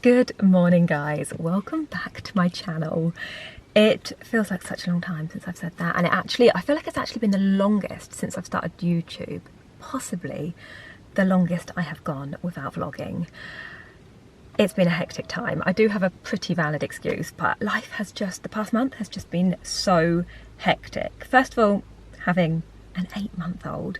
Good morning guys, welcome back to my channel. It feels like such a long time since I've said that, and I feel like it's actually been the longest since I've started YouTube, possibly the longest I have gone without vlogging. It's been a hectic time. I do have a pretty valid excuse, but life has just, the past month has just been so hectic. First of all, having an 8-month-old.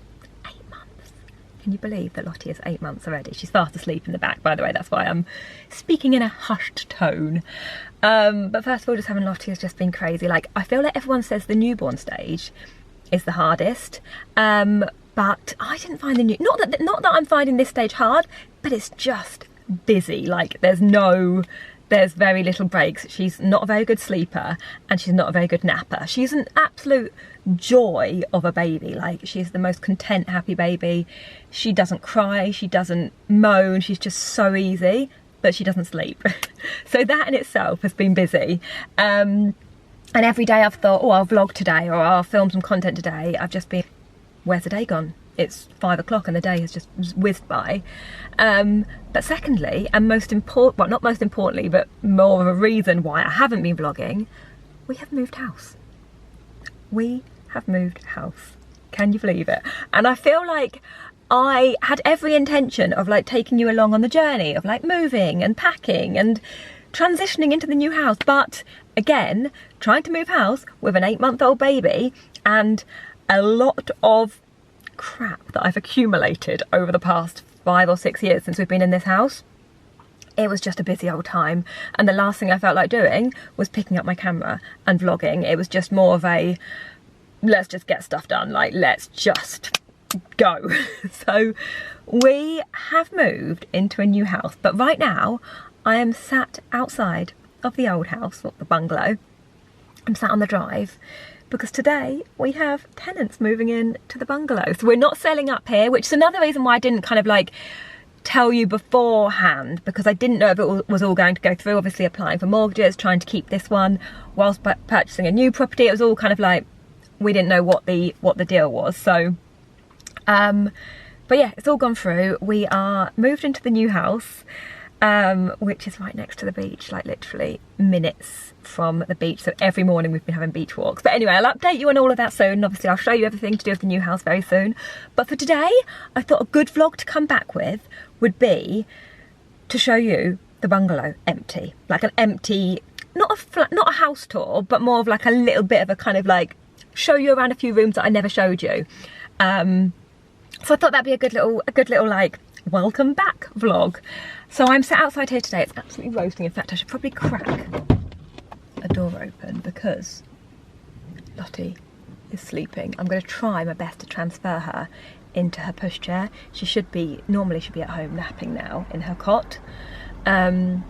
Can you believe that Lottie is 8 months already? She's fast asleep in the back, by the way. That's why I'm speaking in a hushed tone. But first of all, just having Lottie has just been crazy. Like, I feel like everyone says the newborn stage is the hardest. But I didn't find not that I'm finding this stage hard, but it's just busy. Like, there's very little breaks. She's not a very good sleeper and she's not a very good napper. She's an absolute joy of a baby. Like, she's the most content, happy baby. She doesn't cry, she doesn't moan, she's just so easy, but she doesn't sleep. So that in itself has been busy. And every day I've thought, oh, I'll vlog today or I'll film some content today. I've just been, where's the day gone? It's 5 o'clock and the day has just whizzed by. But secondly, and most important, well, not most importantly, but more of a reason why I haven't been vlogging, we have moved house. We have moved house. Can you believe it? And I feel like I had every intention of like taking you along on the journey of like moving and packing and transitioning into the new house. But again, trying to move house with an 8-month-old baby and a lot of crap that I've accumulated over the past 5 or 6 years since we've been in this house, it was just a busy old time. And the last thing I felt like doing was picking up my camera and vlogging. It was just more of a, let's just get stuff done, like let's just go. So we have moved into a new house, but right now I am sat outside of the old house, or the bungalow. I'm sat on the drive because today we have tenants moving in to the bungalow. So we're not selling up here, which is another reason why I didn't kind of like tell you beforehand, because I didn't know if it was all going to go through. Obviously applying for mortgages, trying to keep this one whilst purchasing a new property. It was all kind of like, we didn't know what the deal was. So but yeah, it's all gone through. We are moved into the new house, which is right next to the beach, like literally minutes from the beach. So every morning we've been having beach walks. But anyway, I'll update you on all of that soon. Obviously I'll show you everything to do with the new house very soon. But for today, I thought a good vlog to come back with would be to show you the bungalow empty. Like an empty, not a house tour, but more of like a little bit of a kind of like, show you around a few rooms that I never showed you. So I thought that'd be a good little like welcome back vlog. So I'm sat outside here today. It's absolutely roasting. In fact, I should probably crack a door open because Lottie is sleeping. I'm going to try my best to transfer her into her pushchair. Normally should be at home napping now in her cot,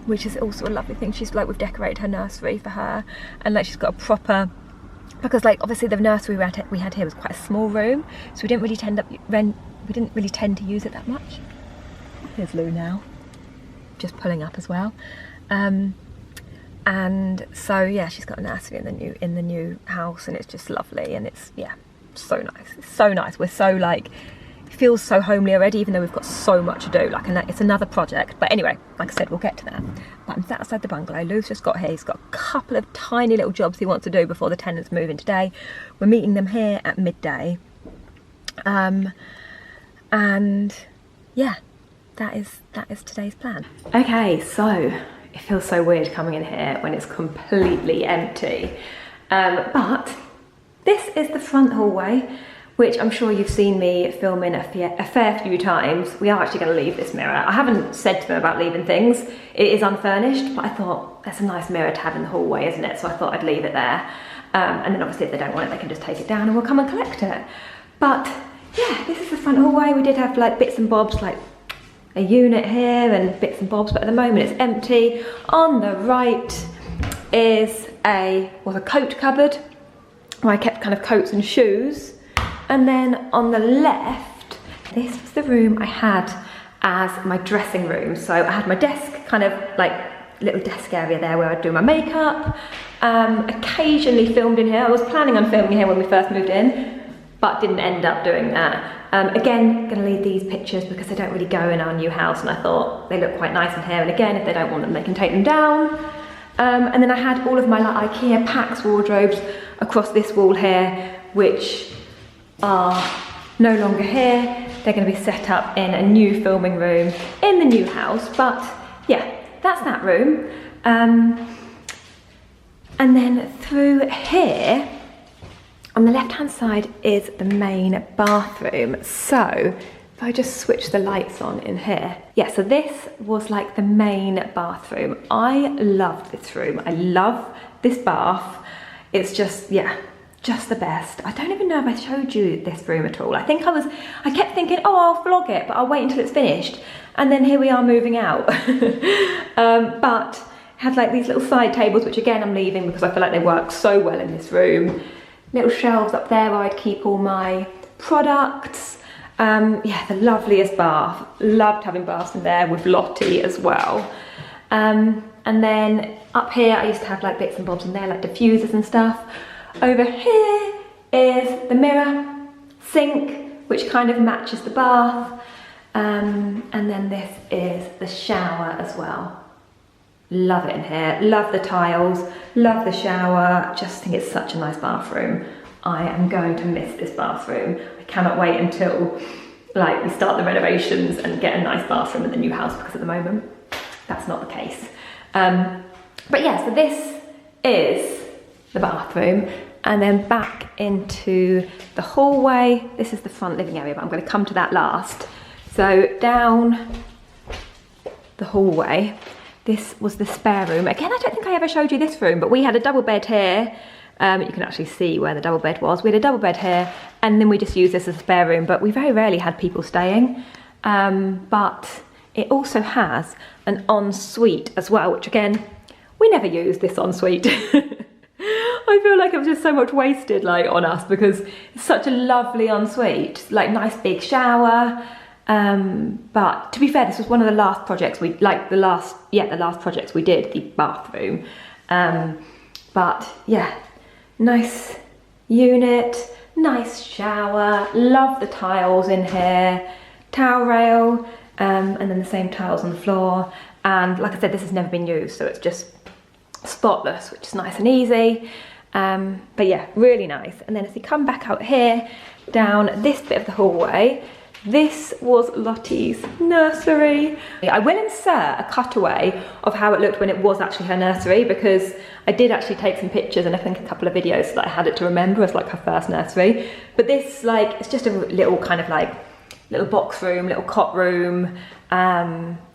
which is also a lovely thing. She's like, we've decorated her nursery for her, and like she's got a proper, because like obviously the nursery we had here was quite a small room, so we didn't really tend to use it that much. Here's Lou now, just pulling up as well. And so yeah, she's got a nursery in the new house, and it's just lovely, and it's, yeah, so nice. It's so nice. We're so like, it feels so homely already, even though we've got so much to do. Like, and it's another project. But anyway, like I said, we'll get to that. But I'm sat outside the bungalow. Lou's just got here. He's got a couple of tiny little jobs he wants to do before the tenants move in today. We're meeting them here at midday. And yeah, that is today's plan. Okay, so it feels so weird coming in here when it's completely empty. But this is the front hallway, which I'm sure you've seen me film in a fair few times. We are actually going to leave this mirror. I haven't said to them about leaving things. It is unfurnished, but I thought that's a nice mirror to have in the hallway, isn't it? So I thought I'd leave it there. And then obviously if they don't want it, they can just take it down and we'll come and collect it. But yeah, this is the front hallway. We did have like bits and bobs, like a unit here and bits and bobs, but at the moment it's empty. On the right is a coat cupboard where I kept kind of coats and shoes. And then on the left, this was the room I had as my dressing room. So I had my desk, kind of like little desk area there where I'd do my makeup. Occasionally filmed in here. I was planning on filming here when we first moved in, but didn't end up doing that. Again, gonna leave these pictures because they don't really go in our new house, and I thought they look quite nice in here, and again, if they don't want them, they can take them down. And then I had all of my like IKEA Pax wardrobes across this wall here, which are no longer here. They're going to be set up in a new filming room in the new house, but yeah, that's that room. And then through here, on the left-hand side is the main bathroom. So if I just switch the lights on in here. Yeah, so this was like the main bathroom. I loved this room. I love this bath. It's just, yeah, just the best. I don't even know if I showed you this room at all. I kept thinking, oh, I'll vlog it, but I'll wait until it's finished. And then here we are moving out. But it had like these little side tables, which again, I'm leaving because I feel like they work so well in this room. Little shelves up there where I'd keep all my products. Yeah, the loveliest bath. Loved having baths in there with Lottie as well. And then up here, I used to have like bits and bobs in there, like diffusers and stuff. Over here is the mirror, sink, which kind of matches the bath. And then this is the shower as well. Love it in here, love the tiles, love the shower, just think it's such a nice bathroom. I am going to miss this bathroom. I cannot wait until like we start the renovations and get a nice bathroom in the new house, because at the moment that's not the case. But yeah, so this is the bathroom, and then back into the hallway. This is the front living area, but I'm going to come to that last. So down the hallway, this was the spare room. Again, I don't think I ever showed you this room, but we had a double bed here. You can actually see where the double bed was. We had a double bed here, and then we just used this as a spare room, but we very rarely had people staying. But it also has an ensuite as well, which again, we never used this ensuite. I feel like it was just so much wasted like on us, because it's such a lovely ensuite, like nice big shower. But to be fair, this was one of the last projects we, like the last projects we did, the bathroom. But yeah, nice unit, nice shower, love the tiles in here, towel rail, and then the same tiles on the floor. And like I said, this has never been used, so it's just spotless, which is nice and easy. But yeah, really nice. And then as you come back out here, down this bit of the hallway, this was Lottie's nursery. I will insert a cutaway of how it looked when it was actually her nursery, because I did actually take some pictures and I think a couple of videos so that I had it to remember as like her first nursery. But this, like, it's just a little kind of like little box room, little cot room.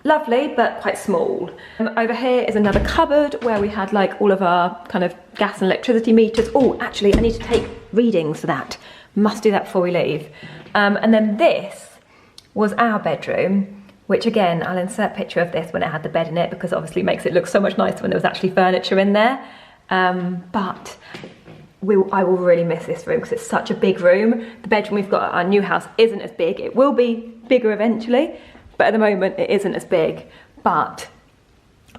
Lovely, but quite small. Over here is another cupboard where we had like all of our kind of gas and electricity meters. Oh, actually, I need to take readings for that. Must do that before we leave. And then this was our bedroom, which again, I'll insert a picture of this when it had the bed in it, because obviously it makes it look so much nicer when there was actually furniture in there. But I will really miss this room because it's such a big room. The bedroom we've got at our new house isn't as big. It will be bigger eventually, but at the moment it isn't as big. But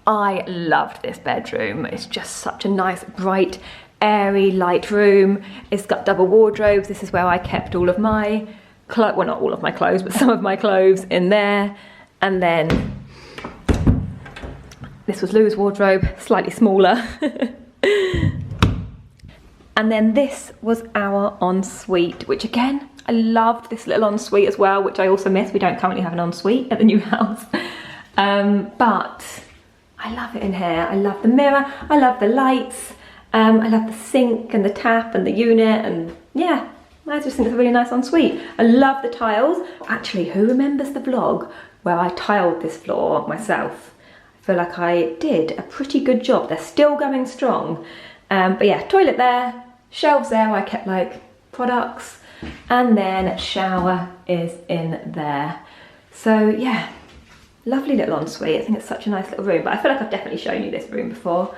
I loved this bedroom. It's just such a nice, bright, airy, light room. It's got double wardrobes. This is where I kept all of my clothes, well, not all of my clothes, but some of my clothes in there. And then this was Lou's wardrobe, slightly smaller. And then this was our ensuite, which again, I loved this little ensuite as well, which I also miss. We don't currently have an ensuite at the new house. But I love it in here. I love the mirror, I love the lights, I love the sink and the tap and the unit, and yeah, I just think it's a really nice ensuite. I love the tiles. Actually, who remembers the vlog where I tiled this floor myself? I feel like I did a pretty good job. They're still going strong. But yeah, toilet there, shelves there where I kept like products, and then shower is in there. So yeah, lovely little ensuite. I think it's such a nice little room, but I feel like I've definitely shown you this room before,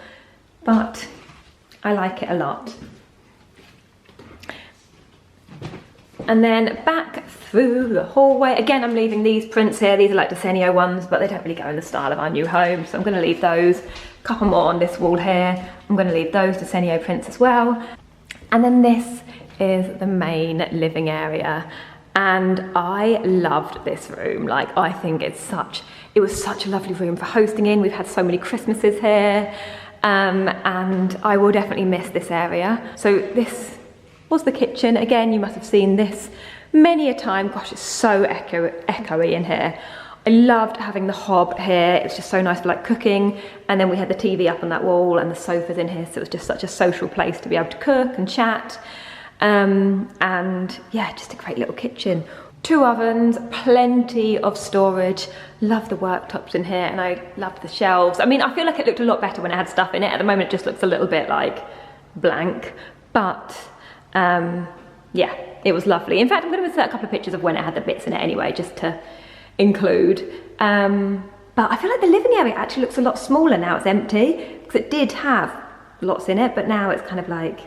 but I like it a lot. And then back through the hallway, again, I'm leaving these prints here. These are like Desenio ones, but they don't really go in the style of our new home, so I'm going to leave those. A couple more on this wall here. I'm going to leave those Desenio prints as well. And then this is the main living area. And I loved this room. Like, I think it was such a lovely room for hosting in. We've had so many Christmases here, and I will definitely miss this area. So this was the kitchen. Again, you must have seen this many a time. Gosh, it's so echoey in here. I loved having the hob here. It was just so nice for like cooking. And then we had the TV up on that wall and the sofas in here. So it was just such a social place to be able to cook and chat. And yeah, just a great little kitchen. 2 ovens, plenty of storage. Love the worktops in here, and I loved the shelves. I mean, I feel like it looked a lot better when it had stuff in it. At the moment, it just looks a little bit like blank, but yeah, it was lovely. In fact, I'm going to insert a couple of pictures of when it had the bits in it anyway, just to include. But I feel like the living area actually looks a lot smaller now it's empty, because it did have lots in it, but now it's kind of like,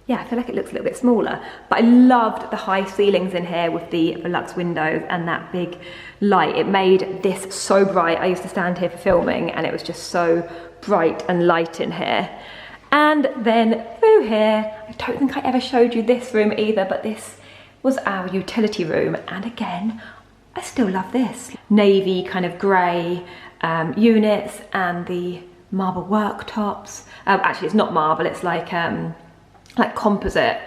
yeah, I feel like it looks a little bit smaller. But I loved the high ceilings in here with the Velux windows and that big light. It made this so bright. I used to stand here for filming and it was just so bright and light in here. And then through here, I don't think I ever showed you this room either, but this was our utility room. And again, I still love this. Navy kind of grey units and the marble worktops. Actually, it's not marble, it's like composite,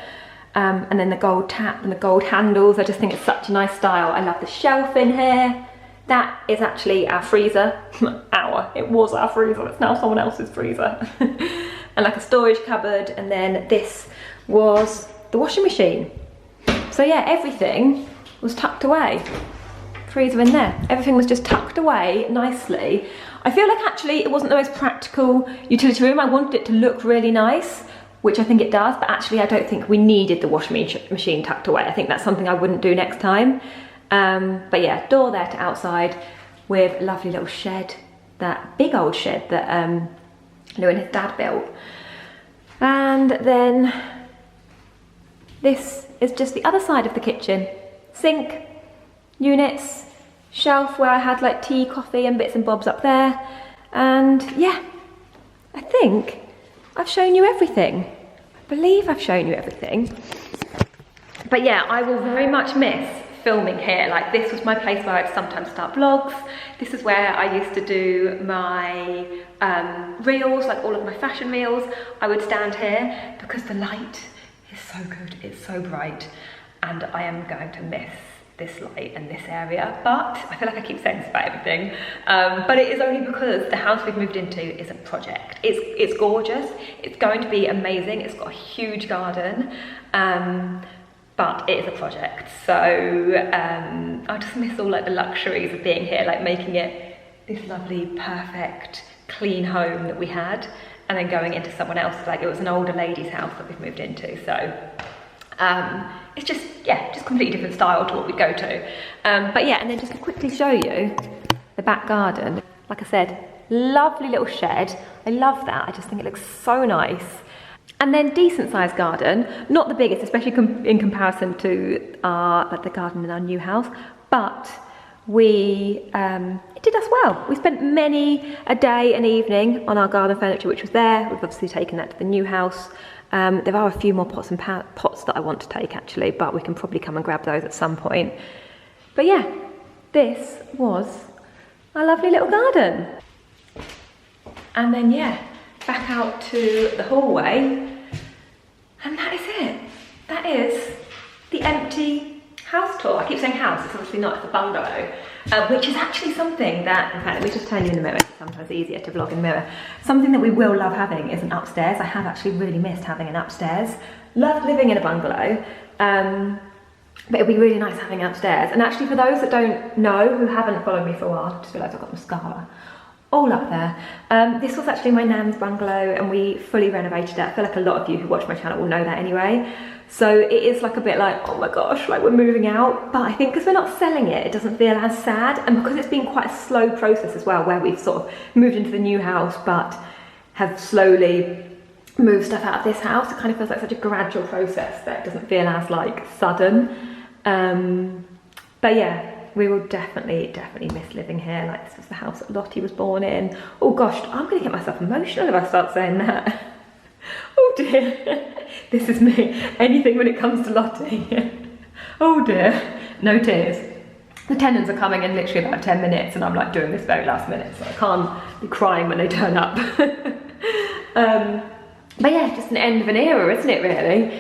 and then the gold tap and the gold handles. I just think it's such a nice style. I love the shelf in here. That is actually our freezer. It was our freezer, it's now someone else's freezer. And like a storage cupboard, and then this was the washing machine. So yeah, everything was tucked away. Freezer in there, everything was just tucked away nicely. I feel like actually it wasn't the most practical utility room. I wanted it to look really nice, which I think it does, but actually I don't think we needed the washing machine tucked away. I think that's something I wouldn't do next time. But yeah, door there to outside with a lovely little shed, that big old shed that Lou and his dad built. And then this is just the other side of the kitchen. Sink, units, shelf where I had like tea, coffee and bits and bobs up there. And yeah, I think I've shown you everything. I believe I've shown you everything. But yeah, I will very much miss filming here. Like, this was my place where I'd sometimes start vlogs. This is where I used to do my reels, like all of my fashion reels. I would stand here because the light is so good, it's so bright, and I am going to miss this light and this area. But I feel like I keep saying this about everything, but it is only because the house we've moved into is a project. It's gorgeous, it's going to be amazing, it's got a huge garden, but it is a project. So I just miss all like the luxuries of being here, like making it this lovely, perfect, clean home that we had, and then going into someone else's. Like, it was an older lady's house that we've moved into, so it's just, yeah, just completely different style to what we go to. But yeah, and then just to quickly show you the back garden. Like I said, lovely little shed. I love that. I just think it looks so nice. And then decent sized garden, not the biggest, especially in comparison to the garden in our new house, but it did us well. We spent many a day and evening on our garden furniture, which was there. We've obviously taken that to the new house. There are a few more pots that I want to take actually, but we can probably come and grab those at some point. But yeah, this was our lovely little garden. And then yeah, back out to the hallway, and that is it. That is the empty house tour. I keep saying house, it's obviously not, it's a bungalow, which is actually something that, in fact, let me just turn you in the mirror, it's sometimes easier to vlog in the mirror. Something that we will love having is an upstairs. I have actually really missed having an upstairs. Loved living in a bungalow, but it'd be really nice having upstairs. And actually, for those that don't know, who haven't followed me for a while, I just realised I've got mascara all up there. This was actually my nan's bungalow, and we fully renovated it. I feel like a lot of you who watch my channel will know that anyway. So it is like a bit like, oh my gosh, like we're moving out. But I think because we're not selling it, it doesn't feel as sad. And because it's been quite a slow process as well, where we've sort of moved into the new house, but have slowly moved stuff out of this house, it kind of feels like such a gradual process that it doesn't feel as like sudden. But yeah, we will definitely miss living here. Like, this was the house that Lottie was born in. Oh gosh, I'm gonna get myself emotional if I start saying that. Oh dear, this is me. Anything when it comes to Lottie. Oh dear. no tears. The tenants are coming in literally about 10 minutes and I'm like doing this very last minute, so I can't be crying when they turn up. But yeah, just an end of an era, isn't it, really?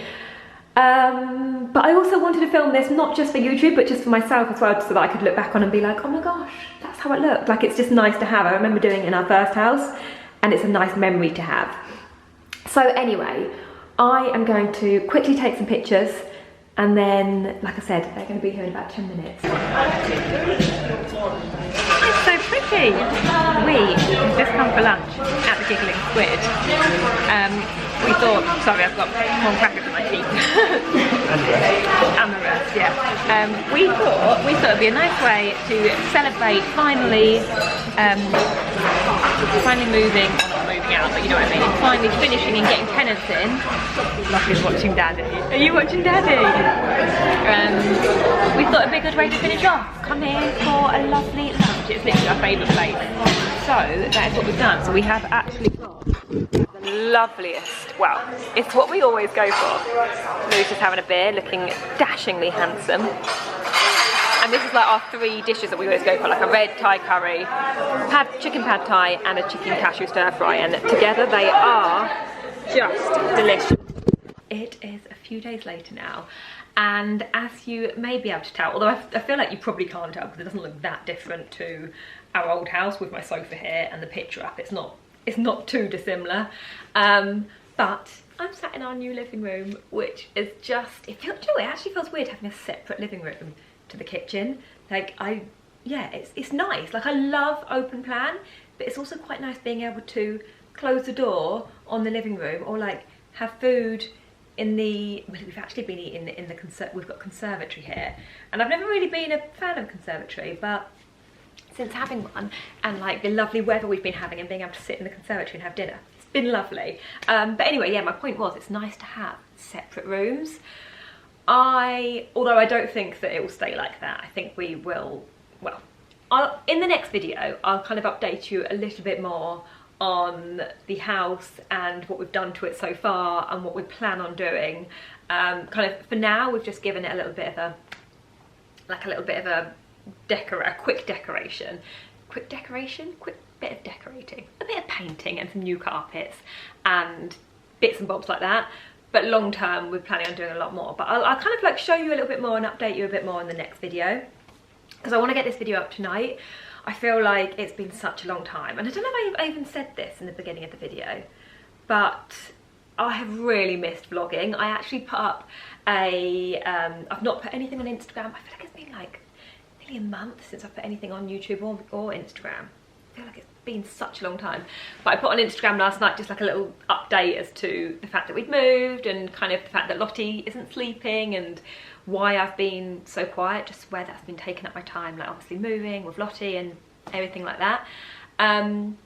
But I also wanted to film this not just for YouTube, but just for myself as well, so that I could look back on and be like, oh my gosh, that's how it looked. Like, it's just nice to have. I remember doing it in our first house, and it's a nice memory to have. So anyway, I am going to quickly take some pictures, and then, like I said, they're going to be here in about 10 minutes. It's so pretty. We just come for lunch at the Giggling Squid. We thought, sorry, I've got corn crackers in my teeth. And the rest, yeah. We thought it'd be a nice way to celebrate finally moving, or not moving out, but you know what I mean, finally finishing and getting tenants in. Lucky's watching Daddy. Are you watching Daddy? We thought it'd be a good way to finish off. Come here for a lovely lunch. It's literally our favourite place. So that's what we've done. So we have actually got the loveliest, well, it's what we always go for. Lou's just having a beer, looking dashingly handsome. And this is like our 3 dishes that we always go for, like a red Thai curry, chicken pad Thai, and a chicken cashew stir fry. And together they are just delicious. It is a few days later now, and as you may be able to tell, although I feel like you probably can't tell because it doesn't look that different to our old house with my sofa here and the picture up, it's not too dissimilar, but I'm sat in our new living room, which is just, it actually feels weird having a separate living room to the kitchen. Like, yeah, it's nice. Like, I love open plan, but it's also quite nice being able to close the door on the living room, or like have food in the, well, we've actually been eating in the we've got conservatory here, and I've never really been a fan of conservatory, but since having one and like the lovely weather we've been having and being able to sit in the conservatory and have dinner, it's been lovely. But anyway, yeah, my point was it's nice to have separate rooms. Although I don't think that it will stay like that, I think we will, well, in the next video I'll kind of update you a little bit more on the house and what we've done to it so far and what we plan on doing. Kind of for now we've just given it a little bit of a, like a little bit of a quick decoration, quick bit of decorating, a bit of painting and some new carpets and bits and bobs like that. But long term we're planning on doing a lot more, but I'll kind of like show you a little bit more and update you a bit more in the next video, because I want to get this video up tonight. I feel like it's been such a long time, and I don't know if I even said this in the beginning of the video, but I have really missed vlogging. I actually put up I've not put anything on Instagram. I feel like it's been like nearly a month since I've put anything on YouTube or Instagram. I feel like it's been such a long time. But I put on Instagram last night just like a little update as to the fact that we'd moved, and kind of the fact that Lottie isn't sleeping, and why I've been so quiet, just where that's been taking up my time, like obviously moving with Lottie and everything like that. And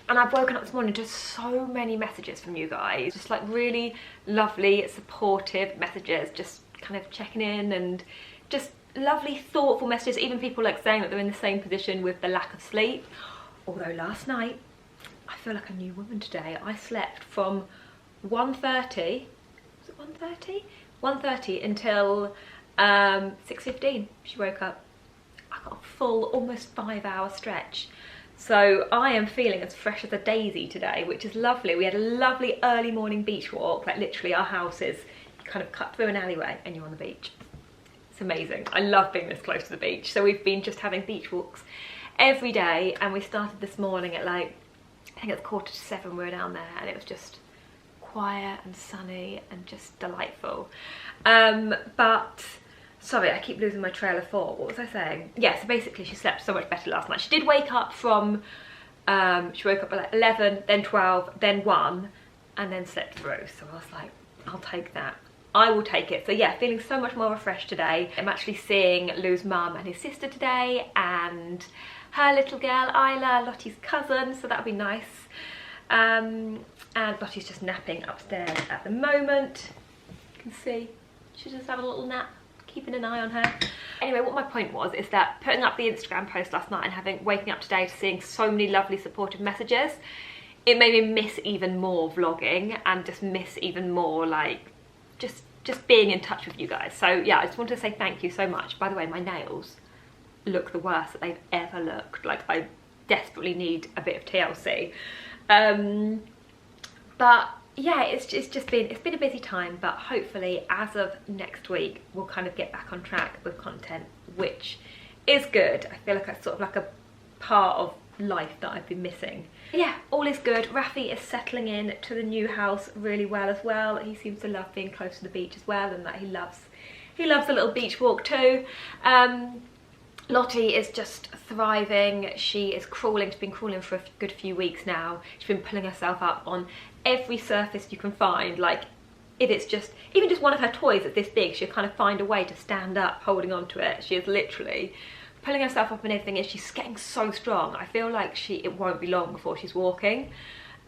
I've woken up this morning to so many messages from you guys, just like really lovely, supportive messages, just kind of checking in, and just lovely, thoughtful messages, even people like saying that they're in the same position with the lack of sleep. Although last night, I feel like a new woman today. I slept from 1:30, was it 1:30? 1:30 until 6:15, she woke up. I got a full, almost 5-hour stretch. So I am feeling as fresh as a daisy today, which is lovely. We had a lovely early morning beach walk. Like literally our house is, you kind of cut through an alleyway and you're on the beach. It's amazing. I love being this close to the beach. So we've been just having beach walks every day, and we started this morning at like, I think it's 6:45 we were down there, and it was just quiet and sunny and just delightful. But sorry, I keep losing my trail of thought. What was I saying? Yeah, so basically she slept so much better last night. She did wake up from she woke up at like 11, then 12, then 1, and then slept through. So I was like, I'll take that. I will take it. So yeah, feeling so much more refreshed today. I'm actually seeing Lou's mum and his sister today, and her little girl Isla, Lottie's cousin, so that'll be nice. And Lottie's just napping upstairs at the moment. You can see she's just having a little nap, keeping an eye on her. Anyway, what my point was is that putting up the Instagram post last night and waking up today to seeing so many lovely supportive messages, it made me miss even more vlogging, and just miss even more like just just being in touch with you guys. So yeah, I just wanted to say thank you so much. By the way, my nails look the worst that they've ever looked. Like, I desperately need a bit of TLC. But yeah, it's been a busy time, but hopefully as of next week we'll kind of get back on track with content, which is good. I feel like it's sort of like a part of life that I've been missing. Yeah, all is good. Rafi is settling in to the new house really well as well. He seems to love being close to the beach as well, and that he loves a little beach walk too. Lottie is just thriving. She is crawling. She's been crawling for a good few weeks now. She's been pulling herself up on every surface you can find. Like, if it's just, even just one of her toys that's this big, she'll kind of find a way to stand up holding on to it. She is literally pulling herself up and everything, and she's getting so strong. I feel like it won't be long before she's walking.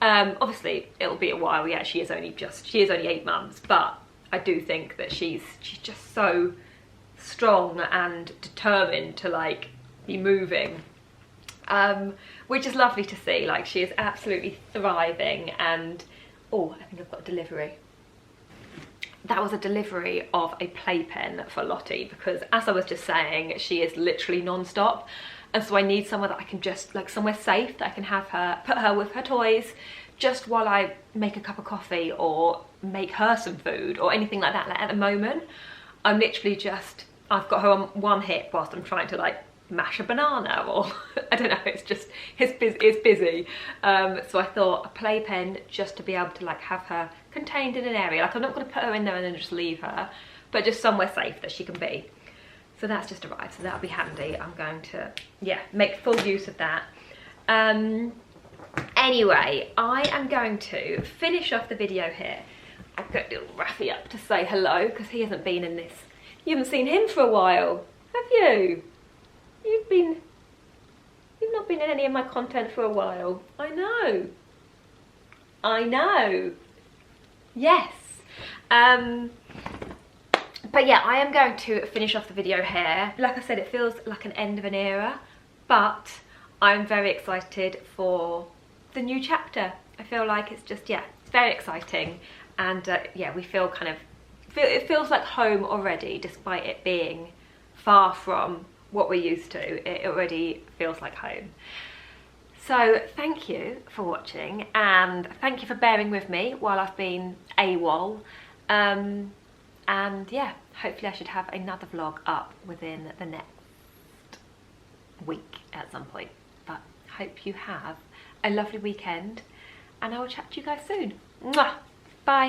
Obviously it'll be a while. Yeah, she is only 8 months, but I do think that she's just so strong and determined to like be moving, which is lovely to see. Like, she is absolutely thriving. And oh, I think I've got a delivery. That was a delivery of a playpen for Lottie, because as I was just saying, she is literally non-stop, and so I need somewhere that I can just, like, somewhere safe that I can have her, put her with her toys just while I make a cup of coffee or make her some food or anything like that. Like, at the moment I'm literally just, I've got her on one hip whilst I'm trying to like mash a banana, or I don't know, it's busy. So I thought a playpen, just to be able to like have her contained in an area. Like, I'm not going to put her in there and then just leave her, but just somewhere safe that she can be. So that's just arrived, so that'll be handy. I'm going to, yeah, make full use of that. Anyway, I am going to finish off the video here. I'll get little Rafi up to say hello, because he hasn't been in this. You haven't seen him for a while, have you? You've not been in any of my content for a while. I know. Yes. But yeah, I am going to finish off the video here. Like I said, it feels like an end of an era, but I'm very excited for the new chapter. I feel like it's just, yeah, it's very exciting. And yeah, we feel kind of, it feels like home already, despite it being far from what we're used to. It already feels like home. So thank you for watching, and thank you for bearing with me while I've been AWOL. And yeah, hopefully I should have another vlog up within the next week at some point. But hope you have a lovely weekend, and I will chat to you guys soon. Mwah! Bye.